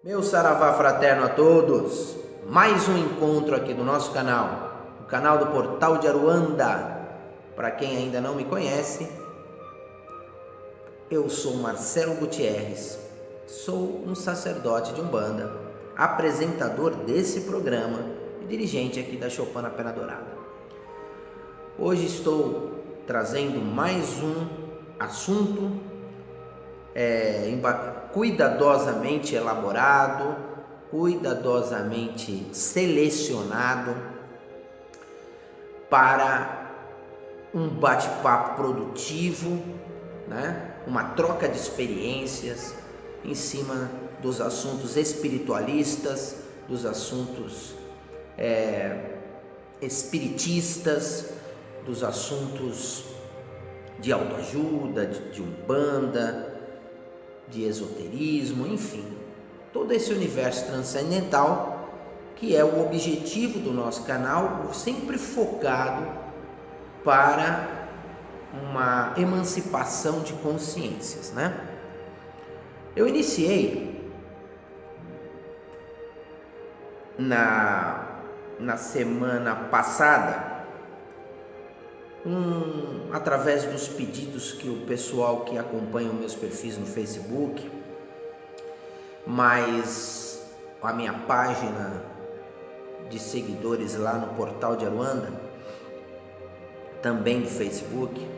Meu saravá fraterno a todos, mais um encontro aqui do nosso canal, o canal do Portal de Aruanda. Para quem ainda não me conhece, eu sou Marcelo Gutierrez, sou um sacerdote de Umbanda, apresentador desse programa e dirigente aqui da Choupana Pena Dourada. Hoje estou trazendo mais um assunto cuidadosamente elaborado, cuidadosamente selecionado para um bate-papo produtivo, né? Uma troca de experiências em cima dos assuntos espiritualistas, dos assuntos espiritistas, dos assuntos de autoajuda, de Umbanda, de esoterismo, enfim, todo esse universo transcendental que é o objetivo do nosso canal, sempre focado para uma emancipação de consciências, né? Eu iniciei na semana passada através dos pedidos que o pessoal que acompanha os meus perfis no Facebook, mas a minha página de seguidores lá no Portal de Aruanda, também do Facebook,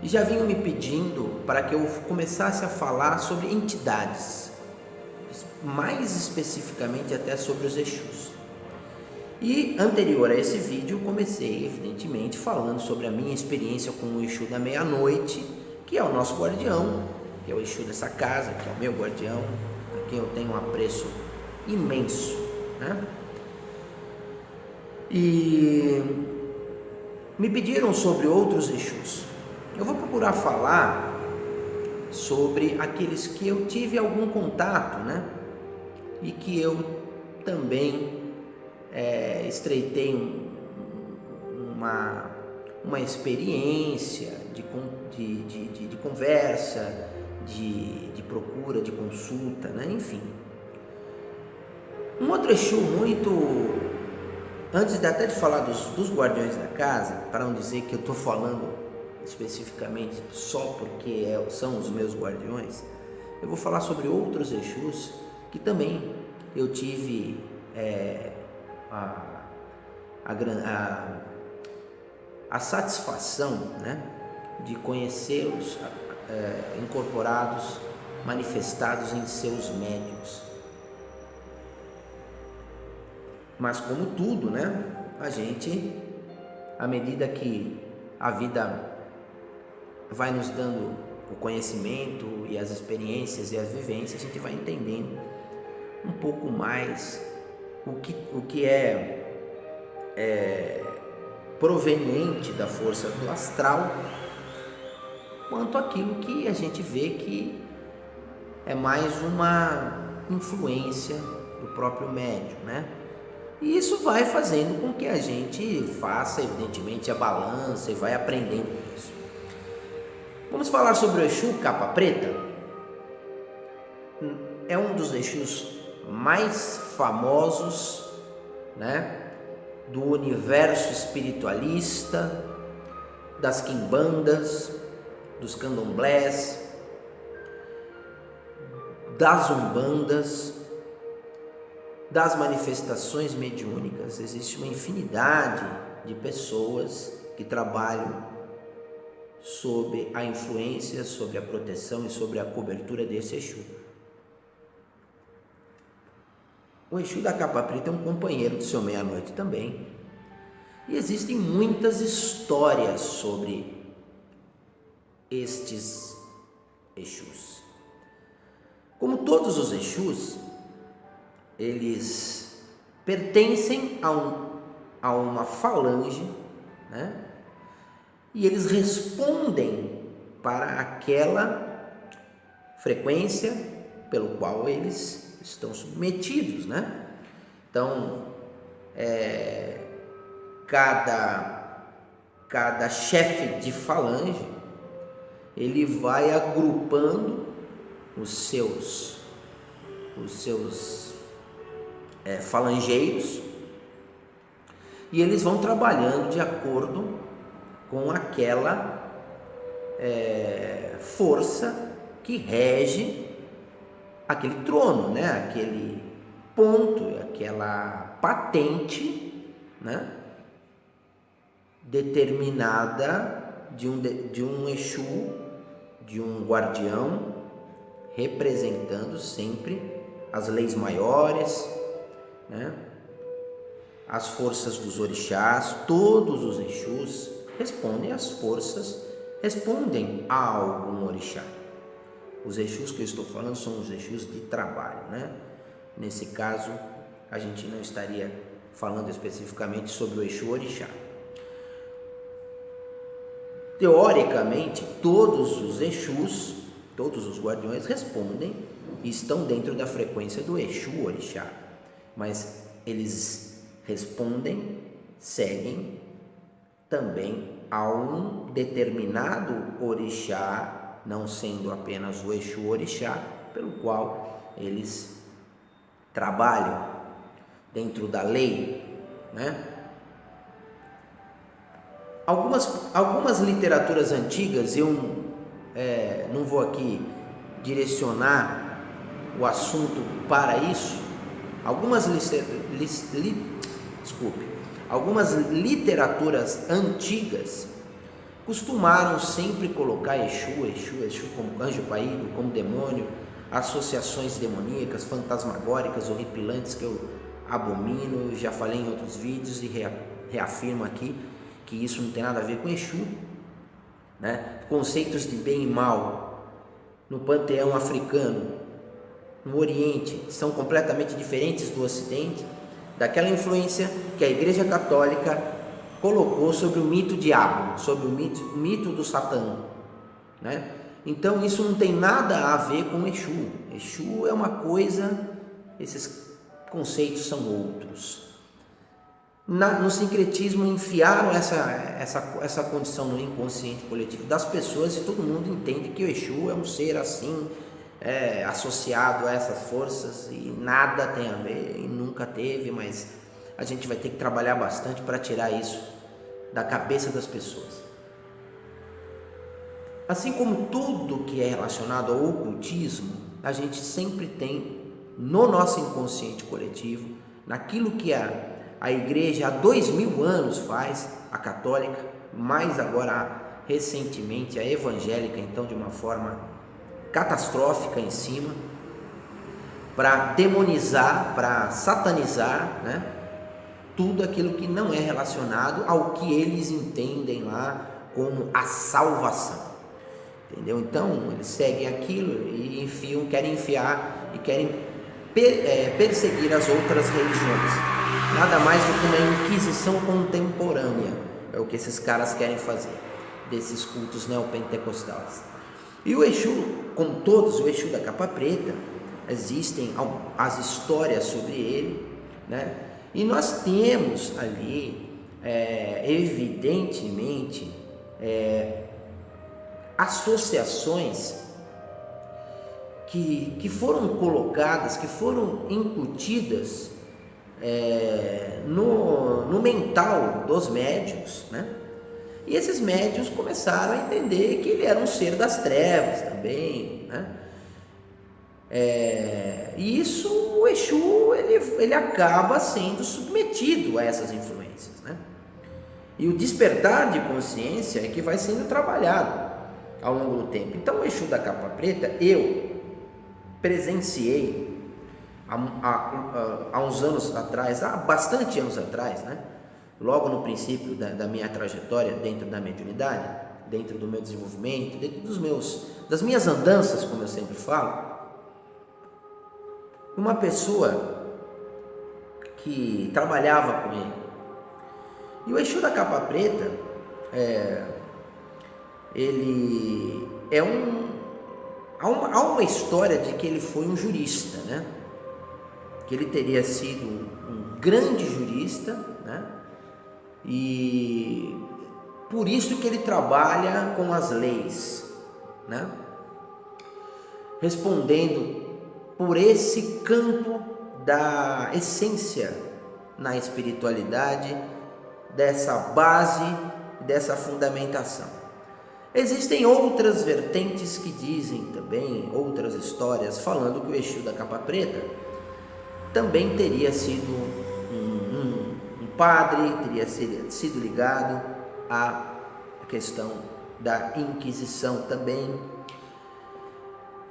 já vinham me pedindo para que eu começasse a falar sobre entidades, mais especificamente até sobre os Exus. E anterior a esse vídeo, comecei evidentemente falando sobre a minha experiência com o Exu da meia-noite, que é o nosso guardião, que é o Exu dessa casa, que é o meu guardião, a quem eu tenho um apreço imenso, né? E me pediram sobre outros Exus. Eu vou procurar falar sobre aqueles que eu tive algum contato, né? E que eu também estreitei uma experiência de conversa, de procura, de consulta, né? Enfim. Um outro Exu antes até de falar dos guardiões da casa, para não dizer que eu estou falando especificamente só porque são os meus guardiões, eu vou falar sobre outros Exus que também eu tive a satisfação, né, de conhecê-los incorporados, manifestados em seus médiuns. Mas como tudo, né, a gente, à medida que a vida vai nos dando o conhecimento e as experiências e as vivências, a gente vai entendendo um pouco mais o que é proveniente da força do astral, quanto aquilo que a gente vê que é mais uma influência do próprio médium, né? E isso vai fazendo com que a gente faça, evidentemente, a balança e vai aprendendo com isso. Vamos falar sobre o Exu Capa Preta. É um dos Exus mais famosos, né, do universo espiritualista, das quimbandas, dos candomblés, das umbandas, das manifestações mediúnicas. Existe uma infinidade de pessoas que trabalham sob a influência, sobre a proteção e sobre a cobertura desse Exu. O Exu da Capa Preta é um companheiro do seu meia-noite também. E existem muitas histórias sobre estes Exus. Como todos os Exus, eles pertencem a uma falange, né? E eles respondem para aquela frequência pelo qual eles estão submetidos, né? Então, cada chefe de falange, ele vai agrupando os seus falangeiros, e eles vão trabalhando de acordo com aquela força que rege aquele trono, né? Aquele ponto, aquela patente, né? Determinada de um Exu, de um guardião, representando sempre as leis maiores, né? As forças dos orixás. Todos os Exus respondem respondem a algum orixá. Os Exus que eu estou falando são os Exus de trabalho, né? Nesse caso, a gente não estaria falando especificamente sobre o Exu orixá. Teoricamente, todos os Exus, todos os guardiões respondem e estão dentro da frequência do Exu orixá, mas eles respondem, seguem também a um determinado orixá, não sendo apenas o Exu orixá, pelo qual eles trabalham dentro da lei, né? Algumas literaturas antigas, eu não vou aqui direcionar o assunto para isso. Algumas literaturas antigas costumaram sempre colocar Exu como anjo caído, como demônio, associações demoníacas, fantasmagóricas, horripilantes, que eu abomino. Já falei em outros vídeos e reafirmo aqui que isso não tem nada a ver com Exu, né? Conceitos de bem e mal no panteão africano, no Oriente, são completamente diferentes do Ocidente, daquela influência que a Igreja Católica colocou sobre o mito diabo, sobre o mito do Satã, né? Então isso não tem nada a ver com Exu. Exu é uma coisa, esses conceitos são outros. No sincretismo enfiaram essa condição no inconsciente coletivo das pessoas, e todo mundo entende que o Exu é um ser assim, associado a essas forças, e nada tem a ver, e nunca teve, mas a gente vai ter que trabalhar bastante para tirar isso da cabeça das pessoas. Assim como tudo que é relacionado ao ocultismo, a gente sempre tem no nosso inconsciente coletivo, naquilo que a igreja há 2000 anos faz, a católica, mais agora recentemente a evangélica, então de uma forma catastrófica em cima, para demonizar, para satanizar, né, tudo aquilo que não é relacionado ao que eles entendem lá como a salvação, entendeu? Então eles seguem aquilo e querem enfiar e querem perseguir as outras religiões. Nada mais do que uma inquisição contemporânea, é o que esses caras querem fazer, desses cultos neopentecostais. E o Exu, como todos, o Exu da capa preta, existem as histórias sobre ele, né? E nós temos ali, evidentemente, associações que foram colocadas, que foram incutidas no mental dos médiuns, né? E esses médiuns começaram a entender que ele era um ser das trevas também, né? E isso, o Exu, ele acaba sendo submetido a essas influências, né? E o despertar de consciência é que vai sendo trabalhado ao longo do tempo. Então, o Exu da capa preta, eu presenciei há uns anos atrás, há bastante anos atrás, né? Logo no princípio da minha trajetória dentro da mediunidade, dentro do meu desenvolvimento, dentro das minhas andanças, como eu sempre falo, uma pessoa que trabalhava com ele. E o Exu da capa preta, ele é há uma história de que ele foi um jurista, né? Que ele teria sido um grande jurista, né? E por isso que ele trabalha com as leis, né? Respondendo por esse campo da essência na espiritualidade, dessa base, dessa fundamentação. Existem outras vertentes que dizem também, outras histórias, falando que o Exu da capa preta também teria sido um padre, teria sido ligado à questão da Inquisição também.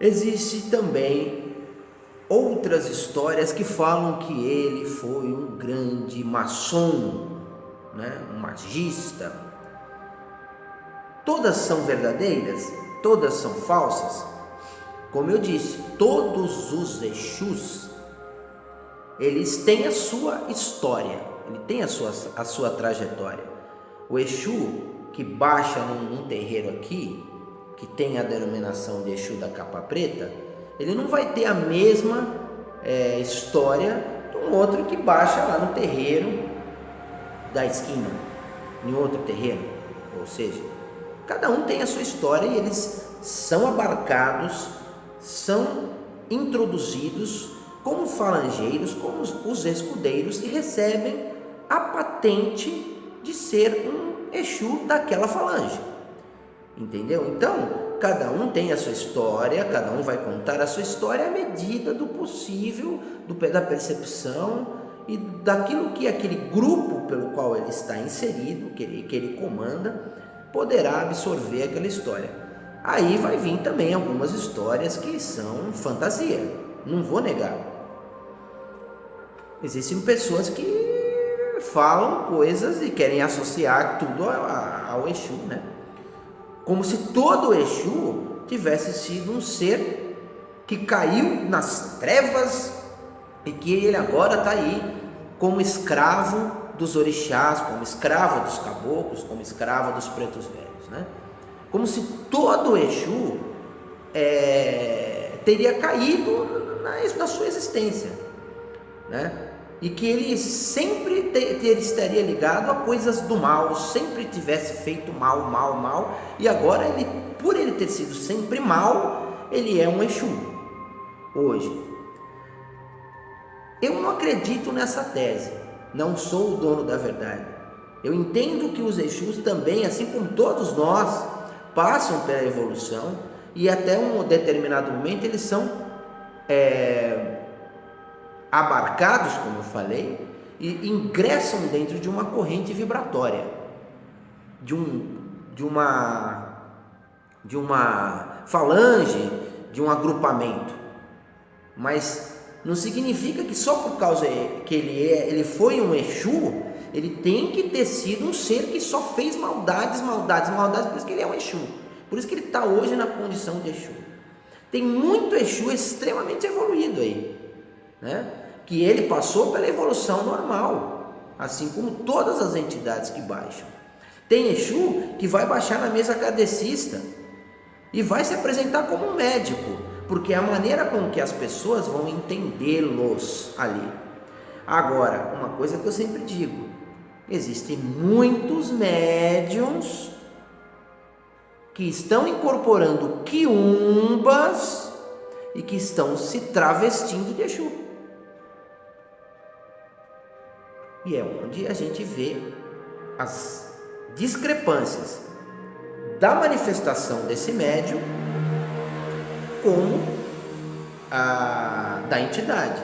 Existe também outras histórias que falam que ele foi um grande maçom, né? Um magista. Todas são verdadeiras? Todas são falsas? Como eu disse, todos os Exus, eles têm a sua história, ele tem a sua trajetória. O Exu que baixa num terreiro aqui, que tem a denominação de Exu da capa preta, ele não vai ter a mesma história de um outro que baixa lá no terreiro da esquina, em outro terreiro. Ou seja, cada um tem a sua história e eles são abarcados, são introduzidos como falangeiros, como os escudeiros, e recebem a patente de ser um Exu daquela falange. Entendeu? Então, cada um tem a sua história, cada um vai contar a sua história à medida do possível, da percepção e daquilo que aquele grupo pelo qual ele está inserido, que ele comanda, poderá absorver aquela história. Aí vai vir também algumas histórias que são fantasia, não vou negar. Existem pessoas que falam coisas e querem associar tudo ao Exu, né? Como se todo Exu tivesse sido um ser que caiu nas trevas e que ele agora está aí como escravo dos orixás, como escravo dos caboclos, como escravo dos pretos velhos, né? Como se todo Exu teria caído na sua existência, né? E que ele sempre estaria ligado a coisas do mal, sempre tivesse feito mal, e agora por ele ter sido sempre mal, ele é um Exu hoje. Eu não acredito nessa tese, não sou o dono da verdade. Eu entendo que os Exus também, assim como todos nós, passam pela evolução e até um determinado momento eles são abarcados, como eu falei, e ingressam dentro de uma corrente vibratória, de uma falange, de um agrupamento. Mas não significa que só por causa que ele foi um Exu, ele tem que ter sido um ser que só fez maldades, por isso que ele é um Exu, por isso que ele está hoje na condição de Exu. Tem muito Exu extremamente evoluído aí, né? Que ele passou pela evolução normal, assim como todas as entidades que baixam. Tem Exu que vai baixar na mesa kardecista e vai se apresentar como um médico, porque é a maneira com que as pessoas vão entendê-los ali. Agora, uma coisa que eu sempre digo, existem muitos médiuns que estão incorporando quiumbas e que estão se travestindo de Exu. E é onde a gente vê as discrepâncias da manifestação desse médium como a da entidade,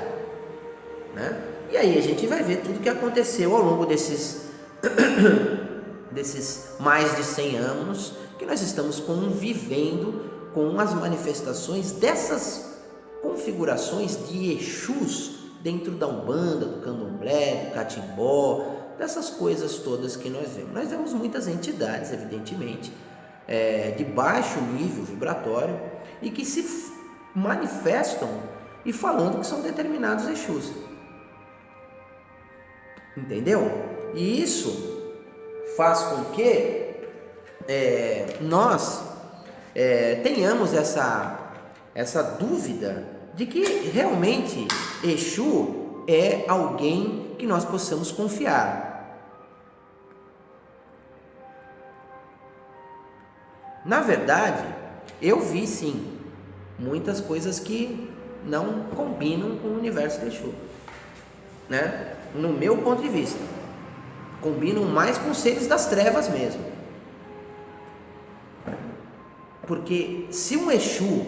né? E aí a gente vai ver tudo que aconteceu ao longo desses mais de 100 anos que nós estamos convivendo com as manifestações dessas configurações de Exus dentro da Umbanda, do Candomblé, do Catimbó, dessas coisas todas que nós vemos. Nós vemos muitas entidades, evidentemente, de baixo nível vibratório e que se manifestam e falando que são determinados Exus. Entendeu? E isso faz com que nós tenhamos essa dúvida de que realmente Exu é alguém que nós possamos confiar. Na verdade, eu vi sim muitas coisas que não combinam com o universo de Exu, né? No meu ponto de vista, combinam mais com os seres das trevas mesmo. Porque se um Exu,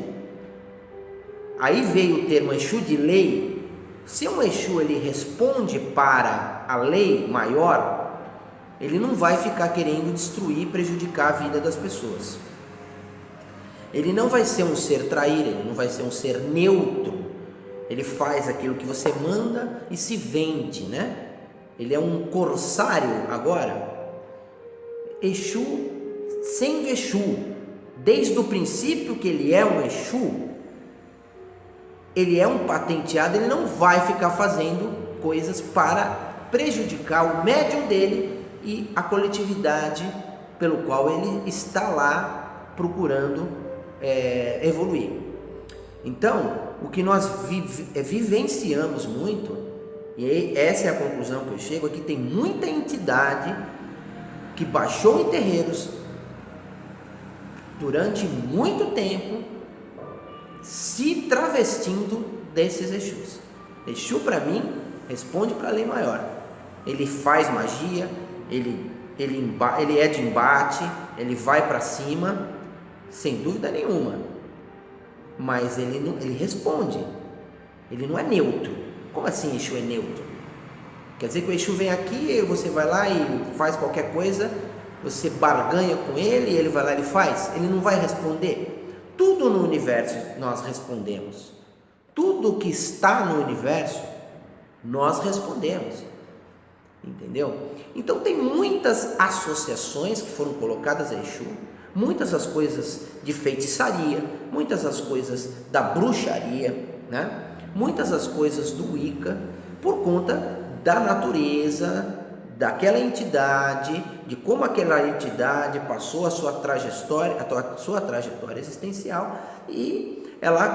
aí veio o termo Exu de lei, se um Exu ele responde para a lei maior, ele não vai ficar querendo destruir, prejudicar a vida das pessoas. Ele não vai ser um ser traíra, ele não vai ser um ser neutro. Ele faz aquilo que você manda e se vende, né? Ele é um corsário agora. Exu, sendo Exu, desde o princípio que ele é um Exu, ele é um patenteado, ele não vai ficar fazendo coisas para prejudicar o médium dele e a coletividade pelo qual ele está lá procurando evoluir. Então, o que nós vivenciamos muito, e essa é a conclusão que eu chego, é que tem muita entidade que baixou em terreiros durante muito tempo, se travestindo desses Exus. Exu, para mim, responde para a lei maior. Ele faz magia, ele é de embate, ele vai para cima, sem dúvida nenhuma. Mas ele responde. Ele não é neutro. Como assim Exu é neutro? Quer dizer que o Exu vem aqui, você vai lá e faz qualquer coisa, você barganha com ele, ele vai lá e faz? Ele não vai responder? Tudo no universo nós respondemos. Tudo que está no universo, nós respondemos. Entendeu? Então tem muitas associações que foram colocadas a Exu, muitas das coisas de feitiçaria, muitas das coisas da bruxaria, né? Muitas das coisas do Wicca, por conta da natureza daquela entidade, de como aquela entidade passou a sua trajetória existencial, e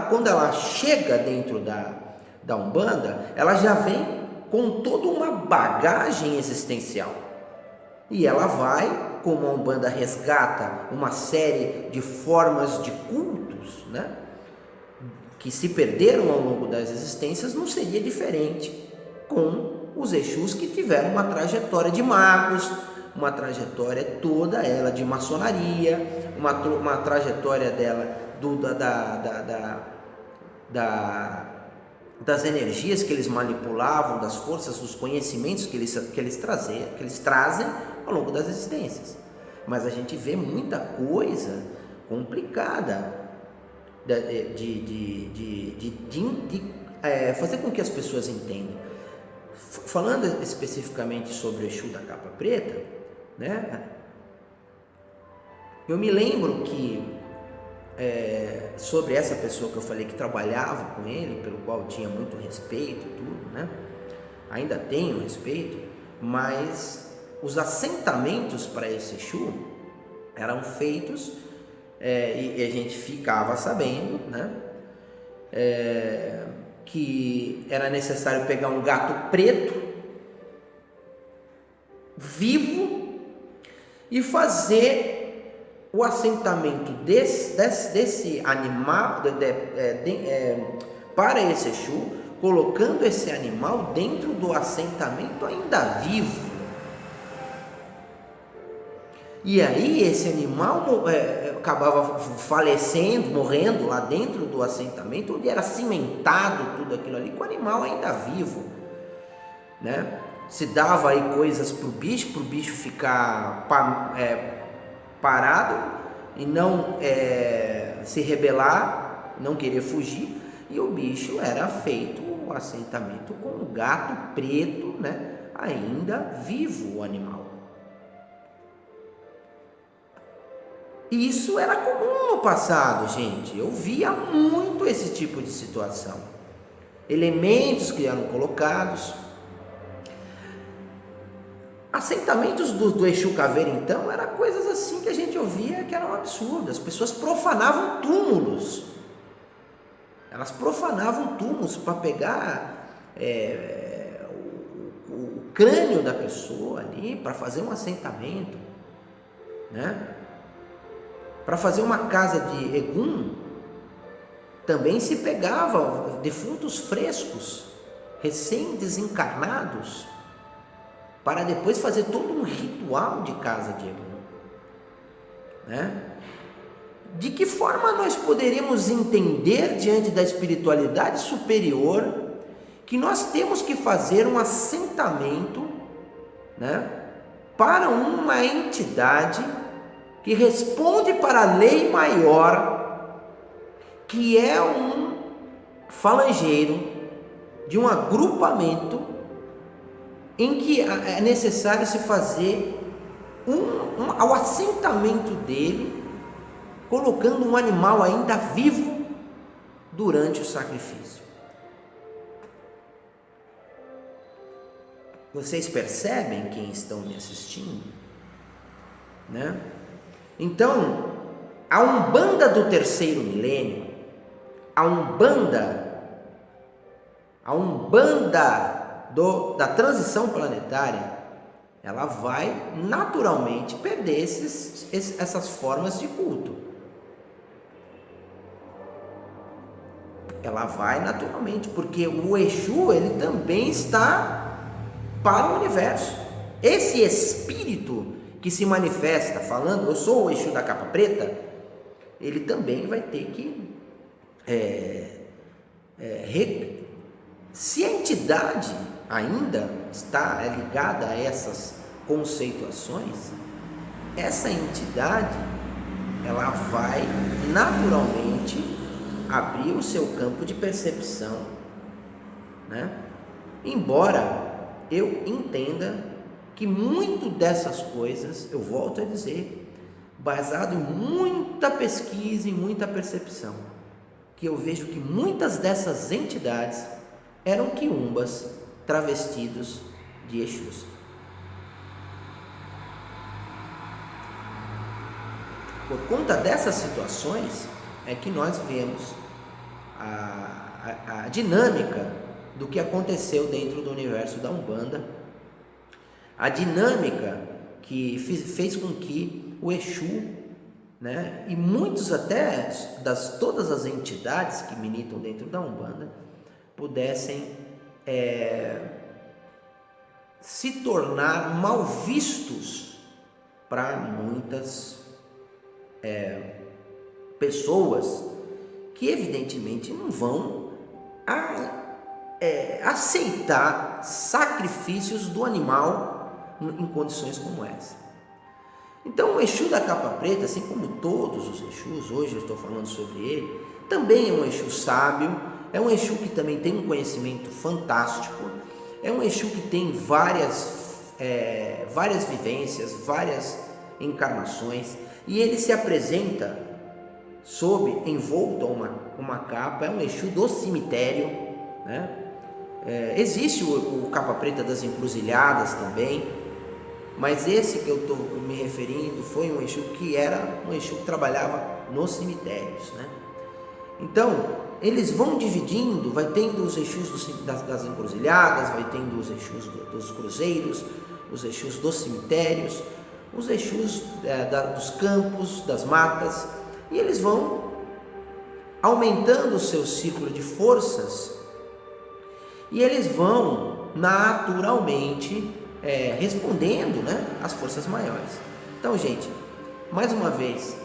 quando ela chega dentro da Umbanda, ela já vem com toda uma bagagem existencial. E ela vai, como a Umbanda resgata uma série de formas de cultos, né, que se perderam ao longo das existências, não seria diferente com os Exus que tiveram uma trajetória de magos, uma trajetória toda ela de maçonaria, uma trajetória dela das energias que eles manipulavam, das forças, dos conhecimentos que eles trazem ao longo das existências. Mas a gente vê muita coisa complicada de fazer com que as pessoas entendam. Falando especificamente sobre o Exu da capa preta, né? Eu me lembro que sobre essa pessoa que eu falei que trabalhava com ele, pelo qual eu tinha muito respeito e tudo, né? Ainda tenho respeito, mas os assentamentos para esse Exu eram feitos e a gente ficava sabendo, né? Que era necessário pegar um gato preto vivo e fazer o assentamento desse animal para esse Exu, colocando esse animal dentro do assentamento ainda vivo. E aí esse animal acabava falecendo, morrendo lá dentro do assentamento, onde era cimentado tudo aquilo ali, com o animal ainda vivo, né? Se dava aí coisas para o bicho ficar parado e não se rebelar, não querer fugir, e o bicho era feito o assentamento com um gato preto, né? Ainda vivo o animal. Isso era comum no passado, gente. Eu via muito esse tipo de situação. elementos que eram colocados. Assentamentos do Exu Caveira, então, eram coisas assim que a gente ouvia que eram absurdas. As pessoas profanavam túmulos. Elas profanavam túmulos para pegar o crânio da pessoa ali, para fazer um assentamento, né? Para fazer uma casa de Egum, também se pegava defuntos frescos, recém-desencarnados, para depois fazer todo um ritual de casa de Egum, né? De que forma nós poderemos entender diante da espiritualidade superior que nós temos que fazer um assentamento, né, para uma entidade que responde para a lei maior, que é um falangeiro de um agrupamento em que é necessário se fazer o assentamento dele, colocando um animal ainda vivo durante o sacrifício. Vocês percebem quem estão me assistindo, né? Então, a Umbanda do terceiro milênio, a Umbanda da transição planetária, ela vai naturalmente perder essas formas de culto. Ela vai naturalmente, porque o Exu, ele também está para o universo. Esse espírito que se manifesta falando, eu sou o Exu da capa preta, ele também vai ter que se a entidade ainda está ligada a essas conceituações, essa entidade ela vai naturalmente abrir o seu campo de percepção, né? Embora eu entenda que muito dessas coisas, eu volto a dizer, baseado em muita pesquisa e muita percepção, que eu vejo que muitas dessas entidades eram quiumbas travestidos de Exus. Por conta dessas situações é que nós vemos a dinâmica do que aconteceu dentro do universo da Umbanda, a dinâmica que fez com que o Exu, né, e muitos até todas as entidades que militam dentro da Umbanda pudessem se tornar mal vistos para muitas pessoas que evidentemente não vão aceitar sacrifícios do animal em condições como essa. Então o Exu da capa preta, assim como todos os Exus, hoje eu estou falando sobre ele, também é um Exu sábio, é um Exu que também tem um conhecimento fantástico, é um Exu que tem várias vivências, várias encarnações, e ele se apresenta envolto a uma capa, é um Exu do cemitério, né? Existe o capa preta das encruzilhadas também, mas esse que eu estou me referindo foi um Exu que era um Exu que trabalhava nos cemitérios, né? Então, eles vão dividindo, vai tendo os Exus das encruzilhadas, vai tendo os Exus dos cruzeiros, os Exus dos cemitérios, os Exus dos campos, das matas, e eles vão aumentando o seu ciclo de forças e eles vão naturalmente respondendo, né, às forças maiores. Então, gente, mais uma vez,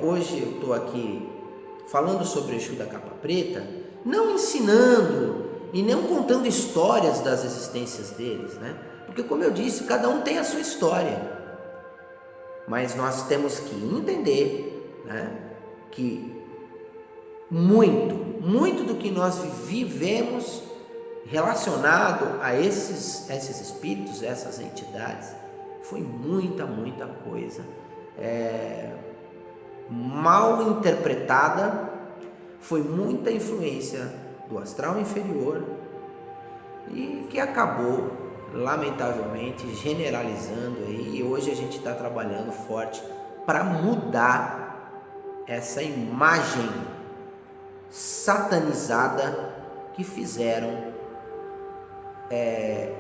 hoje eu estou aqui falando sobre o Exu da capa preta, não ensinando e não contando histórias das existências deles, né? Porque, como eu disse, cada um tem a sua história, mas nós temos que entender, né, que muito do que nós vivemos relacionado a esses espíritos, essas entidades, foi muita coisa mal interpretada, foi muita influência do astral inferior e que acabou, lamentavelmente, generalizando aí, e hoje a gente está trabalhando forte para mudar essa imagem satanizada que fizeram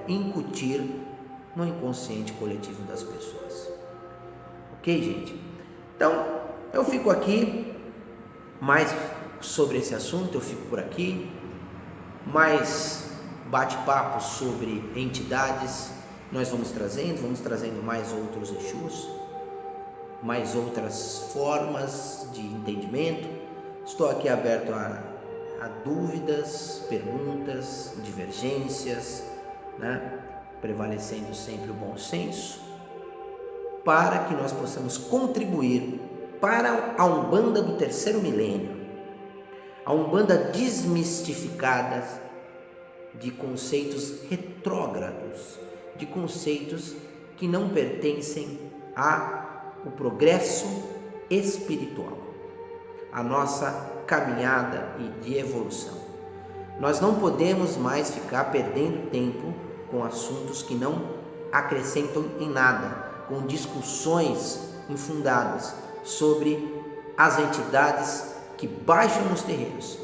incutir no inconsciente coletivo das pessoas. Ok, gente? Então, eu fico aqui, mais sobre esse assunto, eu fico por aqui, mais bate-papo sobre entidades, nós vamos trazendo mais outros Exus, mais outras formas de entendimento. Estou aqui aberto a dúvidas, perguntas, divergências, né? Prevalecendo sempre o bom senso, para que nós possamos contribuir para a Umbanda do terceiro milênio, a Umbanda desmistificada de conceitos retrógrados, de conceitos que não pertencem ao progresso espiritual, a nossa caminhada e de evolução. Nós não podemos mais ficar perdendo tempo com assuntos que não acrescentam em nada, com discussões infundadas sobre as entidades que baixam nos terreiros.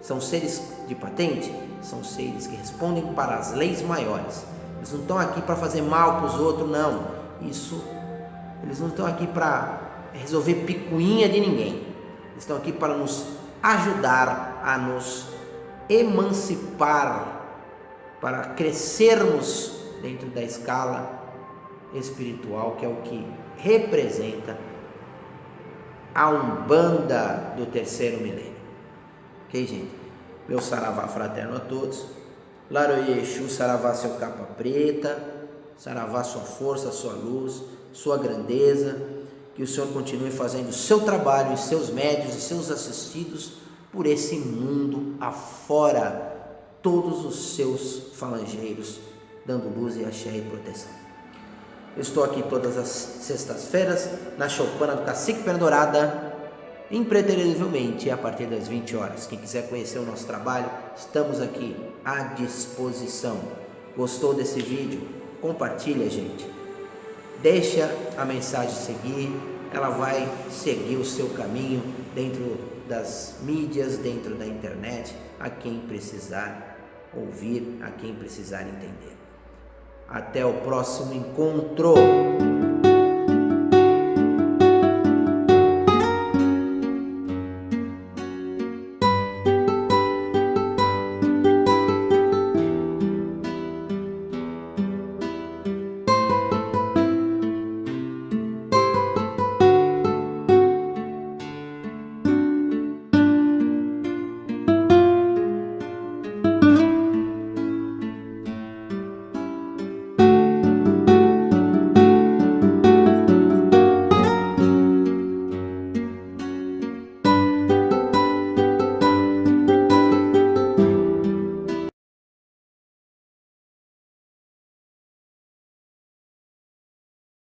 São seres de patente? São seres que respondem para as leis maiores. Eles não estão aqui para fazer mal para os outros, não. Eles não estão aqui para resolver picuinha de ninguém. Eles estão aqui para nos ajudar a nos emancipar, para crescermos dentro da escala espiritual, que é o que representa a Umbanda do terceiro milênio. Ok, gente? Meu saravá fraterno a todos. Laroie Exu, saravá seu capa preta, saravá sua força, sua luz, sua grandeza. Que o Senhor continue fazendo o seu trabalho, e seus médios e seus assistidos por esse mundo afora, todos os seus falangeiros, dando luz e axé e proteção. Eu estou aqui todas as sextas-feiras na choupana do Cacique Pena Dourada, impreterivelmente a partir das 20 horas. Quem quiser conhecer o nosso trabalho, estamos aqui à disposição. Gostou desse vídeo? Compartilha, gente. Deixa a mensagem seguir, ela vai seguir o seu caminho dentro das mídias, dentro da internet, a quem precisar ouvir, a quem precisar entender. Até o próximo encontro!